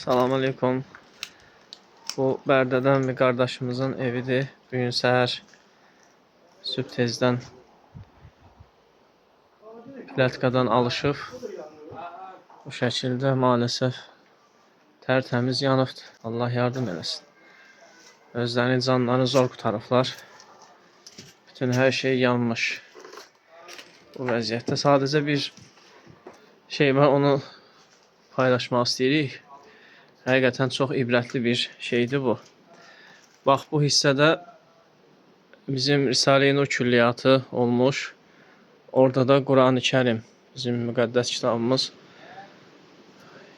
Salam aleykum. Bu Bərdədən bir qardaşımızın evidir. Bugün səhər sübh tezdən platkadan alışıb. Bu şəkildə maalesef tərtəmiz yanıbdır. Allah yardım eləsin. Özlərinin canlarını zor qurtarıblar. Bütün hər şey yanmış. Bu vəziyyətdə sadəcə bir şey var, onu paylaşmaq istəyirik. Həqiqətən çox ibrətli bir şeydir bu. Bax, bu hissədə bizim Risale-i Nur külliyatı olmuş. Orada da Quran-ı Kərim, bizim müqəddəs kitabımız.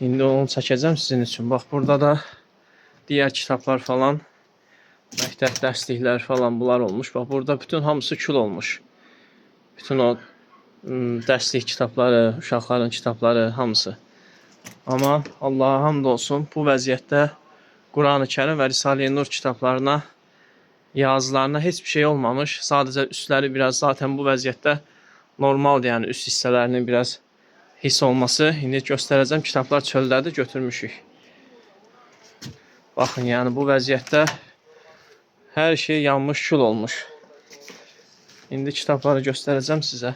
İndi onu çəkəcəm sizin üçün. Bax, burada da digər kitablar falan, məktəb dərsliklər falan bunlar olmuş. Bax, burada bütün hamısı kül olmuş. Bütün o dərslik kitabları, uşaqların kitabları, hamısı. Amma Allaha hamd olsun, bu vəziyyətdə Quran-ı Kərim və Risale-i Nur kitablarına, yazılarına heç bir şey olmamış. Sadəcə üstləri biraz zaten bu vəziyyətdə normaldır, yəni üst hissələrinin biraz hiss olması. İndi göstərəcəm, kitablar çöldədir, götürmüşük. Baxın, yəni bu vəziyyətdə hər şey yanmış, kül olmuş. İndi kitabları göstərəcəm sizə.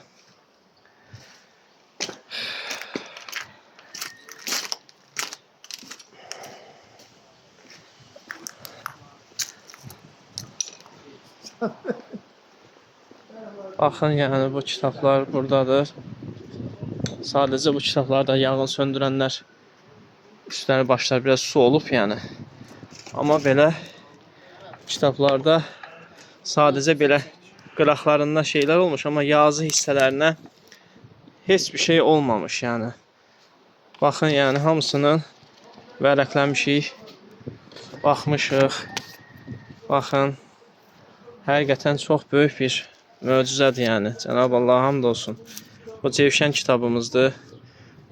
Baxın, yəni bu kitablar buradadır. Sadəcə bu kitablarda yanğın söndürənlər üstləri başlar biraz su olub yəni. Amma belə kitablarda sadəcə belə qıraqlarında şeylər olmuş, amma yazı hissələrinə heç bir şey olmamış yəni. Baxın, yəni hamısının vərəqləmişik, baxmışıq. Baxın, həqiqətən çox böyük bir möcüzədir yəni. Cənab Allaha hamd olsun. Bu Cevşən kitabımızdır.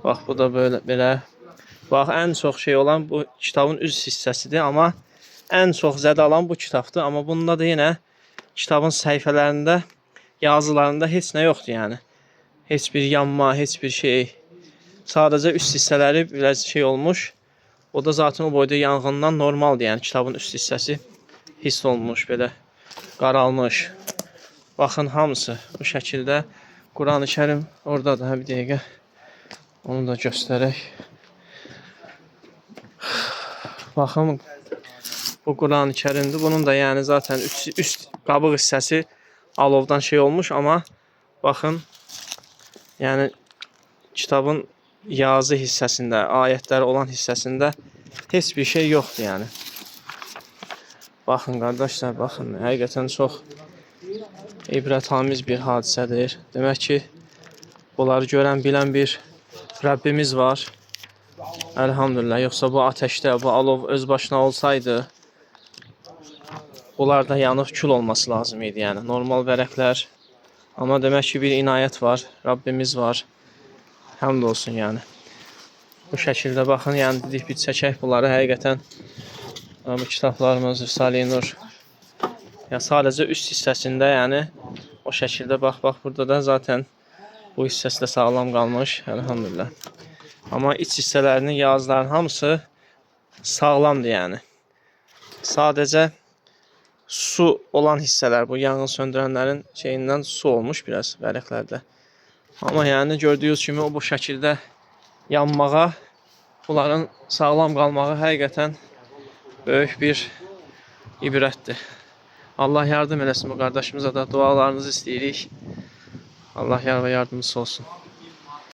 Bax, bu da belə. Bax, ən çox şey olan bu kitabın üst hissəsidir, amma ən çox zədə alan bu kitabdır. Amma bunda da yenə kitabın səhifələrində, yazılarında heç nə yoxdur yəni. Heç bir yanma, heç bir şey. Sadəcə üst hissələri biraz şey olmuş. O da zaten o boyda yanğından normaldır yəni. Kitabın üst hissəsi hiss olmuş, belə qaralmış. Baxın, hamısı bu şəkildə. Quran-ı Kərim oradadır. Bir dəqiqə onu da göstərək. Baxın, bu Quran-ı Kərimdir. Bunun da yəni zaten üst qabıq hissəsi alovdan şey olmuş, amma baxın, yəni kitabın yazı hissəsində, ayətləri olan hissəsində heç bir şey yoxdur yəni. Baxın qardaşlar, baxın, həqiqətən çox ibrətamiz bir hadisədir. Demək ki, bunları görən, bilən bir Rəbbimiz var. Əlhamdülillah. Yoxsa bu ateşdə, bu alov öz başına olsaydı, bunlar da yanıb kül olması lazım idi yəni. Normal vərəqlər. Amma demək ki, bir inayət var, Rəbbimiz var. Həmd olsun yəni. Bu şəkildə baxın, yəni dedik bir çəkək bunları. Həqiqətən bu kitablarımız, Risale-i Nur. Yəni sadəcə üst hissəsində, yəni o şəkildə bax, burada da zaten bu hissəsi də sağlam qalmış, əlhamdülillah. Amma iç hissələrinin, yazıların hamısı sağlamdır yəni. Sadəcə su olan hissələr, bu yanğın söndürənlərin şeyindən su olmuş biraz vərəqlərdə. Amma yəni gördüyünüz kimi o bu şəkildə yanmağa, bunların sağlam qalmağı həqiqətən böyük bir ibrətdir. Allah yardım eləsin bu qardaşımıza da, dualarınızı istəyirik. Allah yar və yardımcısı olsun.